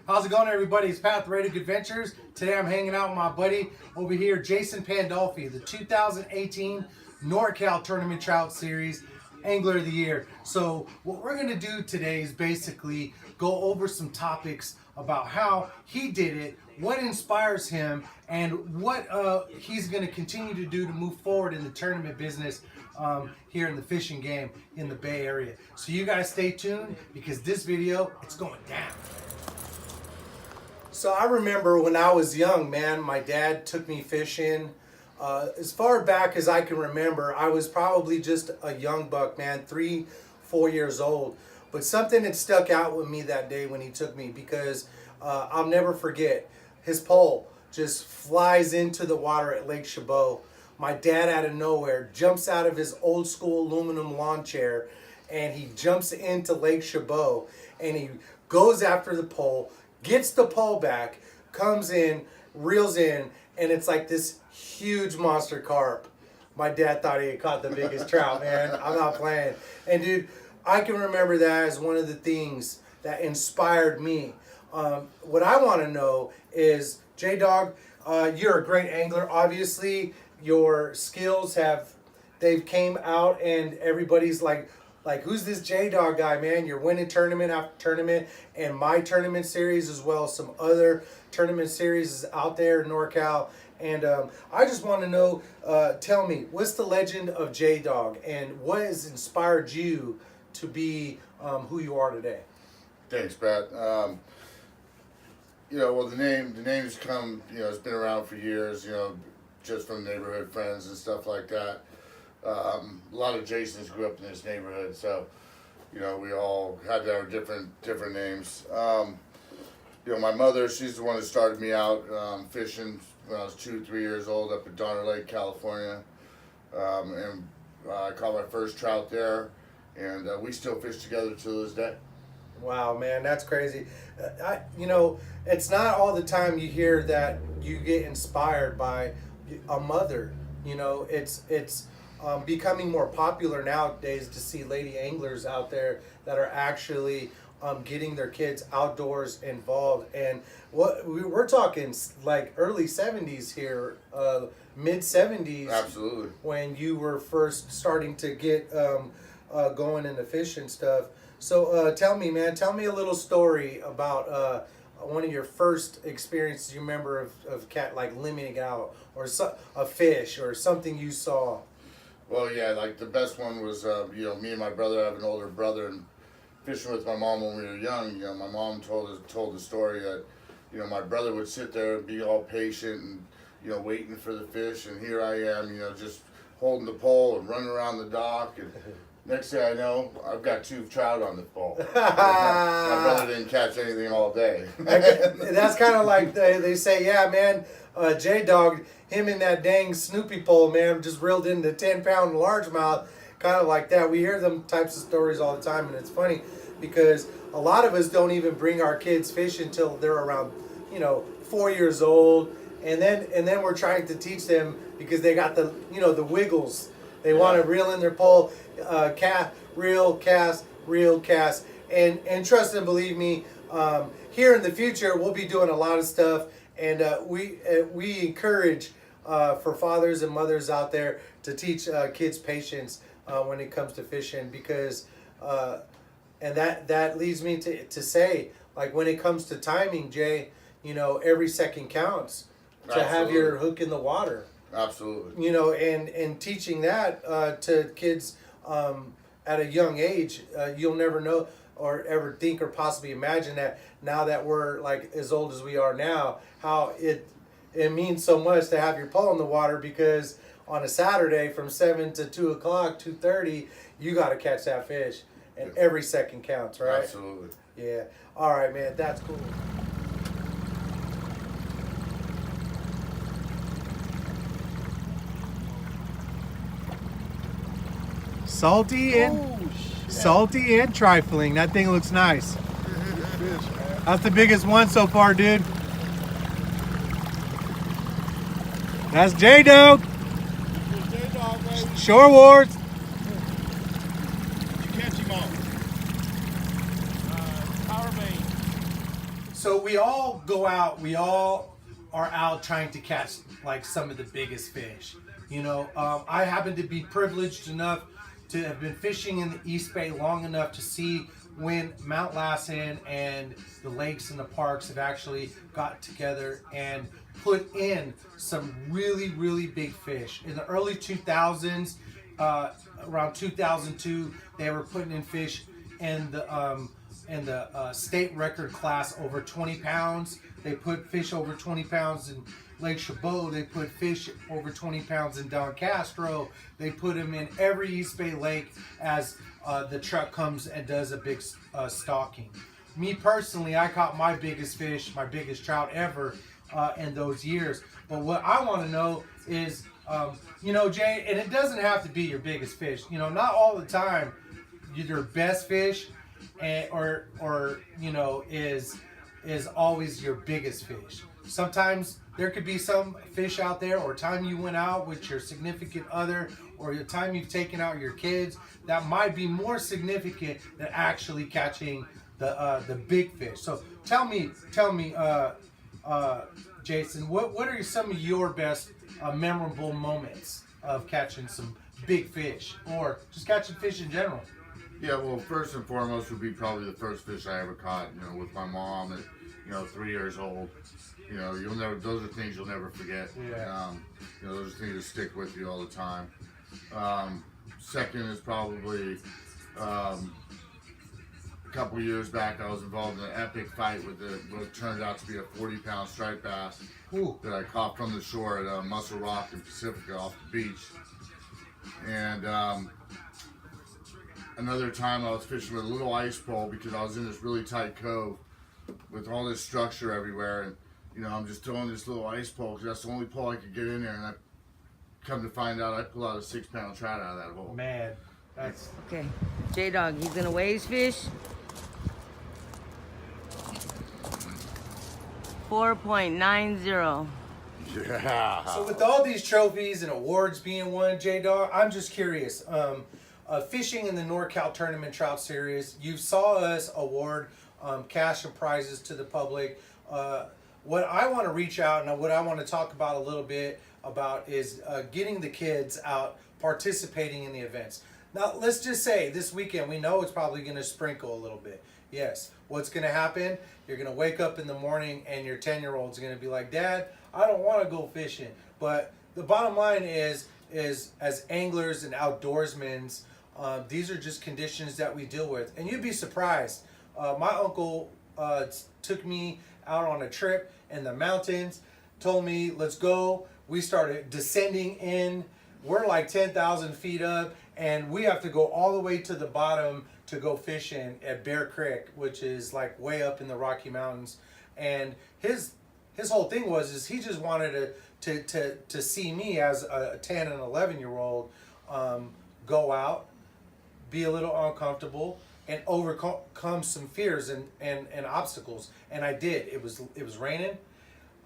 How's it going, everybody? It's Pat, the Jaydog Adventures. Today I'm hanging out with my buddy over here, Jason Pandolfi, the 2018 Norcal Tournament Trout Series Angler of the Year. So what we're going to do today is basically go over some topics about how he did it, what inspires him, and what he's going to continue to do to move forward in the tournament business here in the fishing game in the Bay Area. So you guys stay tuned because this video, it's going down. So I remember when I was young, man, my dad took me fishing. As far back as I can remember, I was probably just a young buck, man, 3-4 years old. But something had stuck out with me that day when he took me because I'll never forget. His pole just flies into the water at Lake Chabot. My dad out of nowhere jumps out of his old school aluminum lawn chair and he jumps into Lake Chabot and he goes after the pole, gets the pole back, comes in, reels in, and it's like this huge monster carp. My dad thought he had caught the biggest trout, man. I'm not playing. And dude, I can remember that as one of the things that inspired me. What I want to know is, Jaydog, you're a great angler. Obviously, your skills they've came out and everybody's like, who's this Jaydog guy, man? You're winning tournament after tournament, and my tournament series as well as some other tournament series is out there in NorCal. And I just want to know, tell me, what's the legend of Jaydog and what has inspired you to be who you are today? Thanks, Pat. Well, the name's come, it's been around for years, just from neighborhood friends and stuff like that. A lot of Jasons grew up in this neighborhood, so we all had our different names. My mother, she's the one that started me out fishing when I was 2-3 years old up at Donner Lake, California, and I caught my first trout there, and we still fish together to this day. Wow, man, that's crazy. It's not all the time you hear that you get inspired by a mother. It's becoming more popular nowadays to see lady anglers out there that are actually getting their kids outdoors involved. And what we're talking like early 70s here, mid 70s. Absolutely. When you were first starting to get going into fishing stuff. So tell me, man, tell me a little story about one of your first experiences you remember of like limiting out or a fish or something you saw. Well, yeah, like the best one was, me and my brother, I have an older brother, and fishing with my mom when we were young, my mom told the story that, my brother would sit there and be all patient and, waiting for the fish, and here I am, just holding the pole and running around the dock, and next thing I know, I've got 2 trout on the pole. My brother didn't catch anything all day. That's kind of like they say, yeah, man, Jaydog, him and that dang Snoopy pole, man, just reeled into 10-pound largemouth, kind of like that. We hear them types of stories all the time, and it's funny because a lot of us don't even bring our kids fishing until they're around, 4 years old, and then we're trying to teach them because they got the, the wiggles. They want to reel in their pole, cast, reel, cast, and trust and believe me, here in the future we'll be doing a lot of stuff, and we encourage for fathers and mothers out there to teach kids patience when it comes to fishing, because and that leads me to say, like, when it comes to timing, Jay, every second counts to Absolutely. have your hook in the water. Absolutely. And teaching that to kids at a young age, you'll never know or ever think or possibly imagine that now that we're like as old as we are now, how it means so much to have your pole in the water, because on a Saturday from 7 to 2 o'clock, 2:30, you got to catch that fish, and every second counts, right? Absolutely. Yeah. All right, man, that's cool. Salty and trifling. That thing looks nice. That's the biggest one so far, dude. That's Jaydog. Shore Wars. Did you catch him on? Power main. So we all go out. We all are out trying to catch like some of the biggest fish. You know, I happen to be privileged enough to have been fishing in the East Bay long enough to see when Mount Lassen and the lakes and the parks have actually got together and put in some really, really big fish. In the early 2000s, around 2002, they were putting in fish in the state record class over 20 pounds. They put fish over 20 pounds in Lake Chabot. They put fish over 20 pounds in Don Castro. They put them in every East Bay lake as the truck comes and does a big stocking. Me personally, I caught my biggest fish, my biggest trout ever in those years. But what I want to know is, you know, Jay, and it doesn't have to be your biggest fish. You know, not all the time your best fish or you know is always your biggest fish. Sometimes there could be some fish out there, or time you went out with your significant other, or the time you've taken out your kids, that might be more significant than actually catching the big fish. So tell me, Jason, what are some of your best memorable moments of catching some big fish, or just catching fish in general? Yeah, well, first and foremost would be probably the first fish I ever caught, you know, with my mom at, you know, 3 years old. You know, you'll never, those are things you'll never forget. Yeah. You know, those are things that stick with you all the time. Second is probably a couple years back, I was involved in an epic fight with what turned out to be a 40-pound striped bass. Ooh. That I caught from the shore at Muscle Rock in Pacifica off the beach. And another time I was fishing with a little ice pole because I was in this really tight cove with all this structure everywhere, and you know, I'm just throwing this little ice pole because that's the only pole I could get in there, and I come to find out I pulled out a 6-pound trout out of that hole. Man, that's Okay, Jaydog, he's gonna weigh his fish. 4.90. Yeah. so. With all these trophies and awards being won, Jaydog, I'm just curious. Fishing in the Norcal Tournament Trout Series, you saw us award cash and prizes to the public. What I want to reach out and what I want to talk about a little bit about is getting the kids out participating in the events. Now, let's just say this weekend, we know it's probably going to sprinkle a little bit. Yes. What's going to happen? You're going to wake up in the morning and your 10-year-old's going to be like, Dad, I don't want to go fishing. But the bottom line is as anglers and outdoorsmen, these are just conditions that we deal with. And you'd be surprised. My uncle took me out on a trip in the mountains, told me, let's go. We started descending in. We're like 10,000 feet up, and we have to go all the way to the bottom to go fishing at Bear Creek, which is like way up in the Rocky Mountains. And his whole thing was he just wanted to see me as a 10 and 11-year-old go out, be a little uncomfortable, and overcome some fears and obstacles. And I did. It was raining.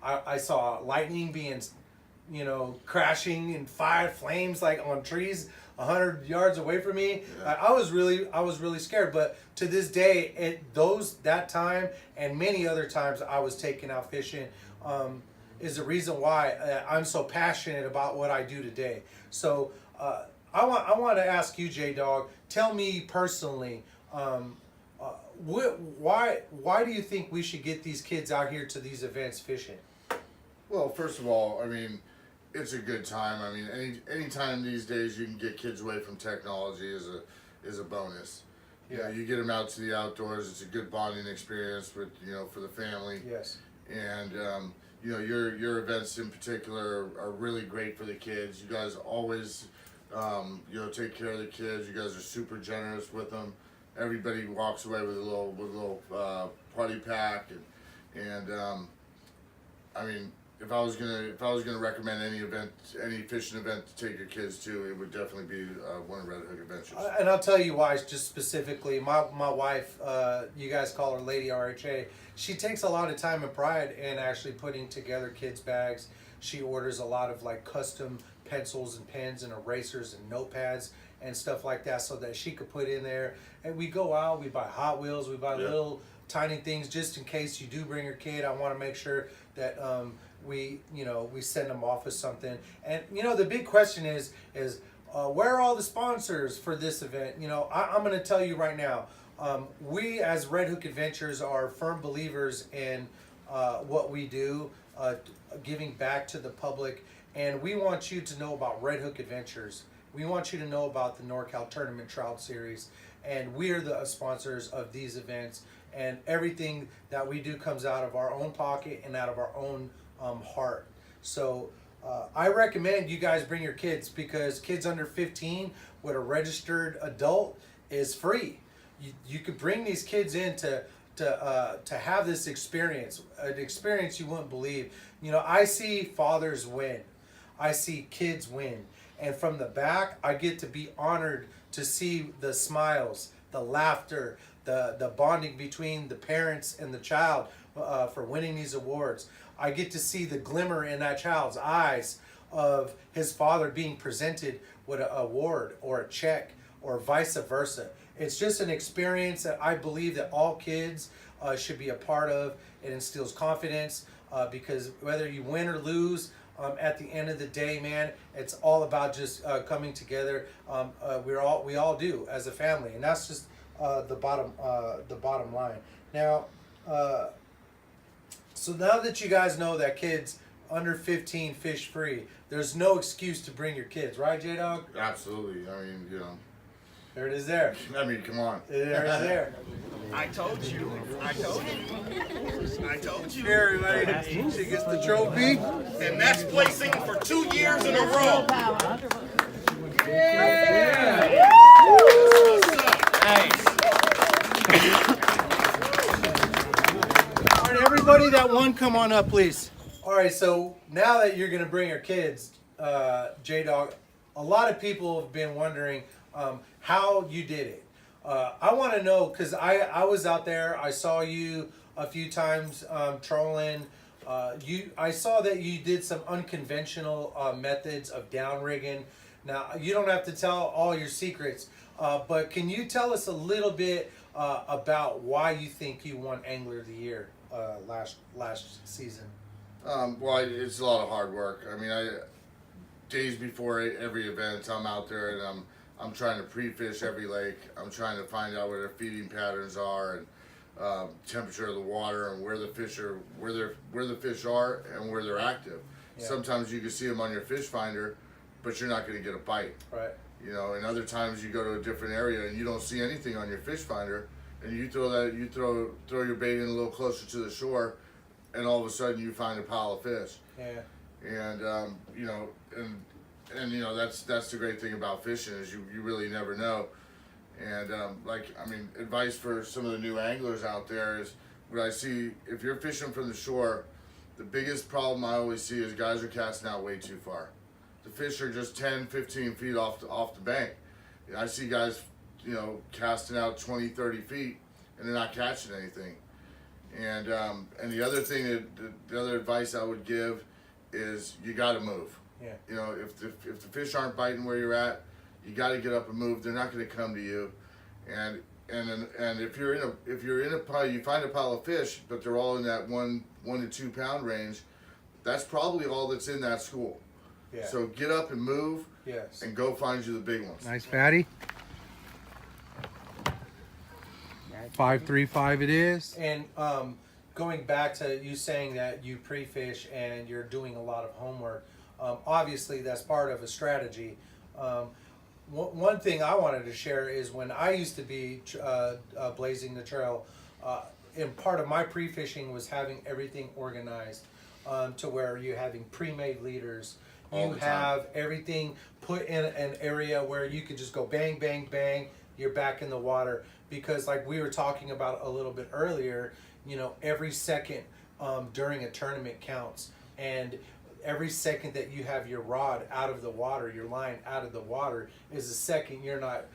I saw lightning being, you know, crashing in flames like on trees 100 yards away from me. Yeah. I was really scared. But to this day, that time and many other times I was taken out fishing is the reason why I'm so passionate about what I do today. So I want to ask you, Jaydog, tell me personally, why do you think we should get these kids out here to these events fishing? Well, first of all, I mean, it's a good time. I mean, any time these days you can get kids away from technology is a bonus. Yeah. You know, you get them out to the outdoors. It's a good bonding experience with, you know, for the family. Yes. And you know, your events in particular are really great for the kids. You guys always you know, take care of the kids. You guys are super generous with them. Everybody walks away with a little party pack, and I mean, if I was gonna recommend any fishing event to take your kids to, it would definitely be one of Red Hook Adventures. And I'll tell you why. Just specifically, my wife, you guys call her Lady RHA. She takes a lot of time and pride in actually putting together kids' bags. She orders a lot of like custom pencils and pens and erasers and notepads and stuff like that, so that she could put in there. And we go out, we buy Hot Wheels, we buy little tiny things just in case you do bring your kid. I want to make sure that we send them off with something. And the big question is where are all the sponsors for this event? I'm going to tell you right now. We as Red Hook Adventures are firm believers in what we do, giving back to the public, and we want you to know about Red Hook Adventures. We want you to know about the Norcal Tournament Trout Series, and we are the sponsors of these events, and everything that we do comes out of our own pocket and out of our own heart. So I recommend you guys bring your kids, because kids under 15 with a registered adult is free. You could bring these kids in to have this experience, an experience you wouldn't believe. I see fathers win. I see kids win. And from the back, I get to be honored to see the smiles, the laughter, the bonding between the parents and the child for winning these awards. I get to see the glimmer in that child's eyes of his father being presented with an award or a check, or vice versa. It's just an experience that I believe that all kids should be a part of. It instills confidence because whether you win or lose, at the end of the day, man, it's all about just coming together. We all do as a family, and that's just the bottom line. Now, so now that you guys know that kids under 15 fish free, there's no excuse to bring your kids, right, Jaydog? Absolutely. I mean, There it is there. I mean, come on. There it is there. I told you. I told you. I told you. Here, everybody. She gets the trophy. And that's placing for 2 years in a row. Yeah. All right, everybody that won, come on up, please. All right, so now that you're going to bring your kids, Jaydog, a lot of people have been wondering how you did it. I want to know, because I was out there. I saw you a few times trolling. I saw that you did some unconventional methods of down rigging. Now, you don't have to tell all your secrets, but can you tell us a little bit about why you think you won Angler of the Year last season? Well, it's a lot of hard work. I mean, days before every event, I'm out there and I'm trying to pre-fish every lake. I'm trying to find out where their feeding patterns are and temperature of the water and where the fish are and where they're active. Yeah. Sometimes you can see them on your fish finder, but you're not going to get a bite. Right. And other times you go to a different area and you don't see anything on your fish finder, and you throw your bait in a little closer to the shore, and all of a sudden you find a pile of fish. Yeah. And that's the great thing about fishing, is you really never know. And advice for some of the new anglers out there is, what I see, if you're fishing from the shore, the biggest problem I always see is guys are casting out way too far. The fish are just 10, 15 feet off the bank. And I see guys, casting out 20, 30 feet, and they're not catching anything. And the other thing, the other advice I would give is, you got to move. Yeah. If the fish aren't biting where you're at, you got to get up and move. They're not going to come to you. And if you're in a pile, you find a pile of fish, but they're all in that 1 to 2 pound range. That's probably all that's in that school. Yeah. So get up and move. Yes. And go find you the big ones. Nice fatty. 535 it is. And going back to you saying that you pre-fish and you're doing a lot of homework, obviously that's part of a strategy. One thing I wanted to share is when I used to be blazing the trail, and part of my pre-fishing was having everything organized to where you're having pre-made leaders. You have everything put in an area where you could just go bang, bang, bang, you're back in the water. Because like we were talking about a little bit earlier, every second during a tournament counts. And every second that you have your rod out of the water, your line out of the water, is a second you're not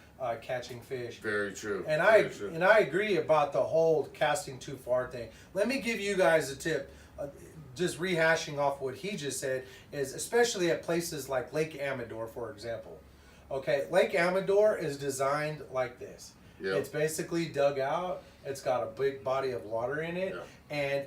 catching fish. Very true. And I agree about the whole casting too far thing. Let me give you guys a tip. Just rehashing off what he just said, is especially at places like Lake Amador, for example. Okay, Lake Amador is designed like this. Yep. It's basically dug out. It's got a big body of water in it. Yep. And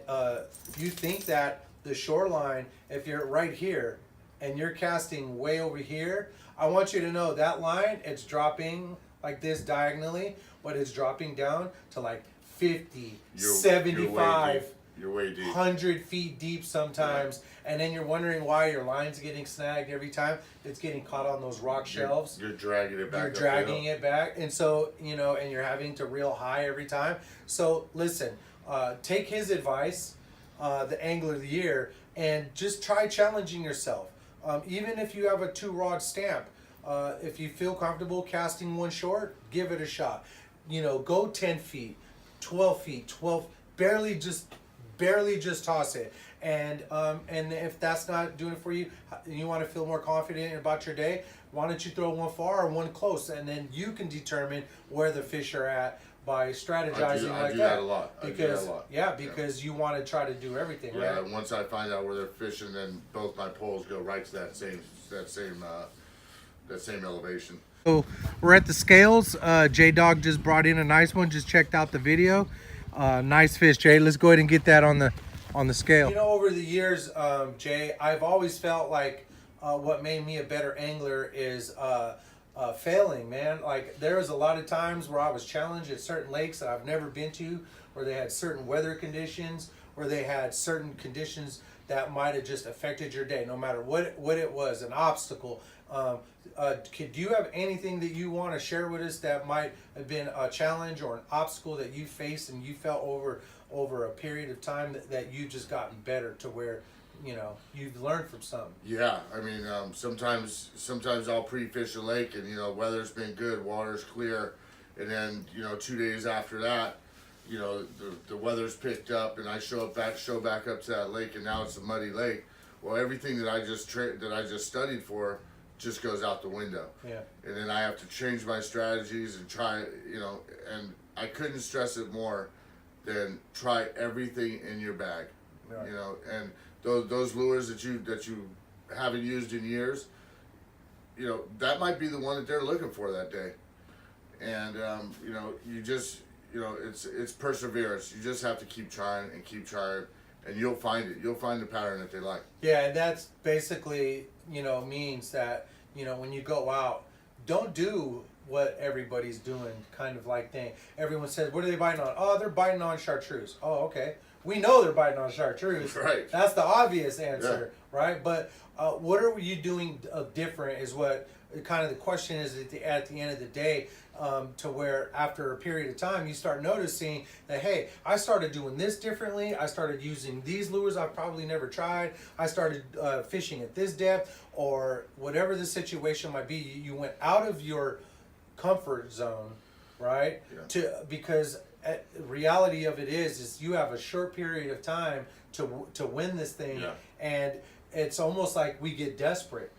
you think that the shoreline, if you're right here and you're casting way over here, I want you to know that line, it's dropping like this diagonally, but it's dropping down to like 50, 75. You're way deep. 100 feet deep sometimes, and then you're wondering why your line's getting snagged every time. It's getting caught on those rock shelves. You're dragging it back. You're dragging it back, and so and you're having to reel high every time. So listen, take his advice, the angler of the year, and just try challenging yourself. Even if you have a 2-rod stamp, if you feel comfortable casting one short, give it a shot. Go 10 feet, 12 feet, barely just toss it. And if that's not doing it for you, you want to feel more confident about your day, why don't you throw one far or one close, and then you can determine where the fish are at by strategizing I do that a lot. Because you want to try to do everything, right? Yeah, once I find out where they're fishing, then both my poles go right to that same elevation. So we're at the scales. Jaydog just brought in a nice one. Just checked out the video. Nice fish, Jay. Let's go ahead and get that on the scale. Over the years, Jay, I've always felt like what made me a better angler is failing, man. Like there was a lot of times where I was challenged at certain lakes that I've never been to, where they had certain weather conditions, where they had certain conditions that might have just affected your day, no matter what it was, an obstacle. Do you have anything that you want to share with us that might have been a challenge or an obstacle that you faced and you felt over a period of time that you just gotten better to where you've learned from something? Yeah, I mean, sometimes I'll pre-fish a lake and weather's been good, water's clear, and then 2 days after that, the weather's picked up and I show back up to that lake and now it's a muddy lake. Well, everything that I just studied for just goes out the window. Yeah. And then I have to change my strategies and try, and I couldn't stress it more than try everything in your bag. Right. And those lures that you haven't used in years, that might be the one that they're looking for that day. And you just it's perseverance. You just have to keep trying, and you'll find it. You'll find the pattern that they like. Yeah, and that's basically means that when you go out, don't do what everybody's doing, kind of like thing. Everyone says, what are they biting on? Oh, they're biting on chartreuse. Oh, okay. We know they're biting on chartreuse. Right. That's the obvious answer, right? But what are you doing different is what kind of the question is at the end of the day, to where after a period of time you start noticing that, hey, I started doing this differently. I started using these lures I've probably never tried. I started fishing at this depth, or whatever the situation might be. You went out of your comfort zone, right? Yeah. Because reality of it is you have a short period of time to win this thing, and it's almost like we get desperate.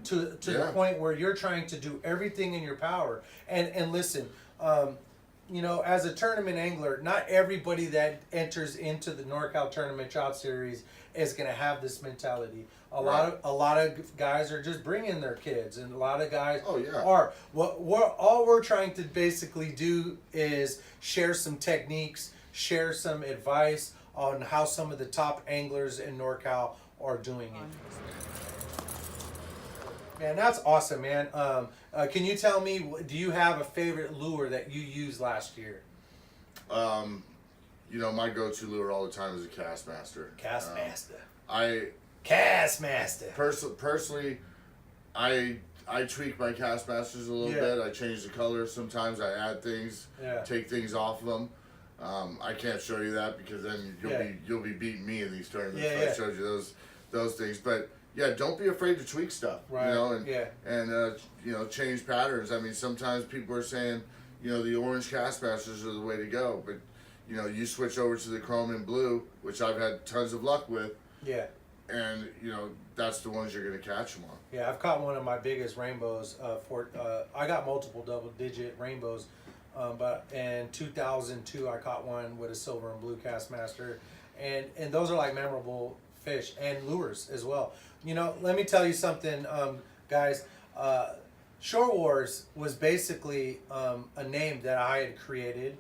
To the point where you're trying to do everything in your power. And listen, as a tournament angler, not everybody that enters into the Norcal Tournament Trout Series is going to have this mentality. A lot of guys are just bringing their kids, and a lot of guys are. All we're trying to basically do is share some techniques, share some advice on how some of the top anglers in Norcal are doing it. Man, that's awesome, man. Can you tell me, do you have a favorite lure that you used last year? My go-to lure all the time is a Castmaster. Castmaster. Personally, I tweak my Castmasters a little bit. I change the colors. Sometimes I add things, take things off of them. I can't show you that because then you'll be beating me in these tournaments. I showed you those things, but. Yeah, don't be afraid to tweak stuff, and change patterns. I mean, sometimes people are saying, the orange Castmasters are the way to go, but you switch over to the chrome and blue, which I've had tons of luck with. Yeah. And that's the ones you're going to catch them on. Yeah, I've caught one of my biggest rainbows. I got multiple double-digit rainbows, but in 2002 I caught one with a silver and blue Castmaster, and those are like memorable fish and lures as well. Let me tell you something, guys. Shore Wars was basically a name that I had created.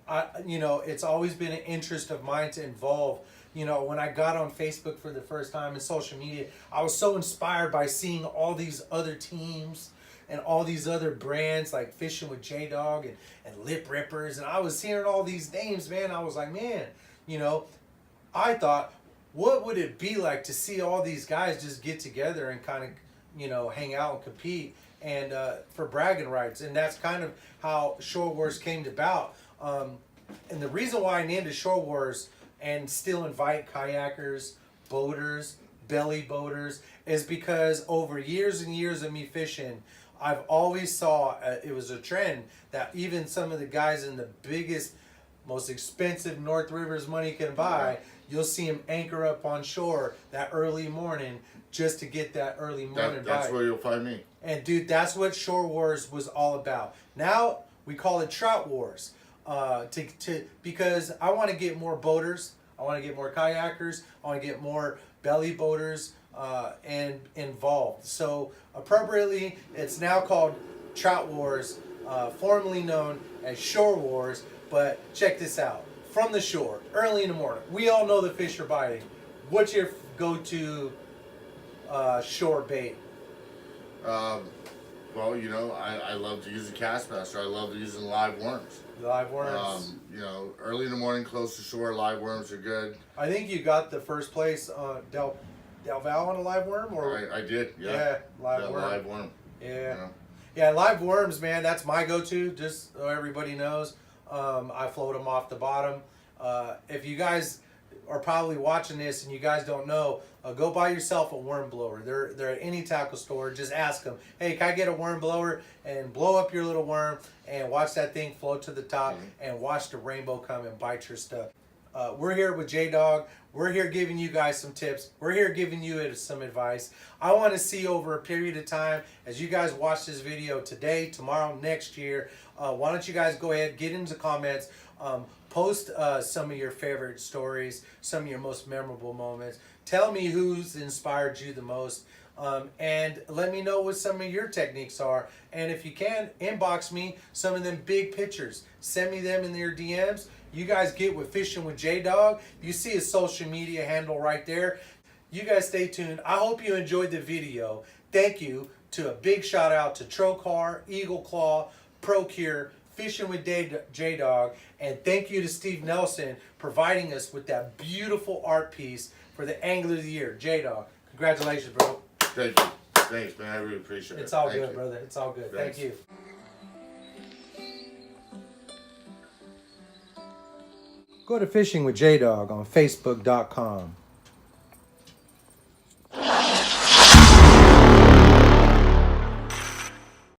It's always been an interest of mine to involve. When I got on Facebook for the first time in social media, I was so inspired by seeing all these other teams and all these other brands like Fishing with Jaydog and Lip Rippers. And I was hearing all these names, man. I was like, man, I thought, what would it be like to see all these guys just get together and kind of, hang out and compete and for bragging rights? And that's kind of how Shore Wars came about. And the reason why I named it Shore Wars and still invite kayakers, boaters, belly boaters is because over years and years of me fishing, I've always saw it was a trend that even some of the guys in the biggest, most expensive North Rivers money can buy, you'll see them anchor up on shore that early morning just to get that early morning That's bite. where you'll find me. And dude, that's what Shore Wars was all about. Now we call it Trout Wars. Because I want to get more boaters, I want to get more kayakers, I want to get more belly boaters and involved. So appropriately, it's now called Trout Wars, formerly known as Shore Wars. But check this out: from the shore, early in the morning, we all know the fish are biting. What's your go-to shore bait? Well, I love to use the Castmaster. I love using live worms. Live worms. Early in the morning, close to shore, live worms are good. I think you got the first place Del Val on a live worm, or I did, yeah. Yeah, live worm. Live worm. Yeah, live worms, man. That's my go-to. Just so everybody knows, I float them off the bottom. If you guys are probably watching this and you guys don't know, go buy yourself a worm blower. They're at any tackle store. Just ask them, hey, can I get a worm blower? And blow up your little worm and watch that thing float to the top and watch the rainbow come and bite your stuff. We're here with Jaydog. We're here giving you guys some tips. We're here giving you some advice. I want to see over a period of time, as you guys watch this video today, tomorrow, next year, why don't you guys go ahead, get into comments, post some of your favorite stories, some of your most memorable moments. Tell me who's inspired you the most. And let me know what some of your techniques are. And if you can, inbox me some of them big pictures. Send me them in your DMs. You guys get with Fishing with Jaydog. You see his social media handle right there. You guys stay tuned. I hope you enjoyed the video. Thank you. To a big shout out to Trout, Eagle Claw, Procure, Fishing with Jaydog, and thank you to Steve Nelson providing us with that beautiful art piece for the Angler of the Year. Jaydog, congratulations, bro. Thank you. Thanks, man. I really appreciate it. It's all Thank good, you. brother. It's all good. Thanks. Thank you. Go to Fishing with Jaydog on Facebook.com.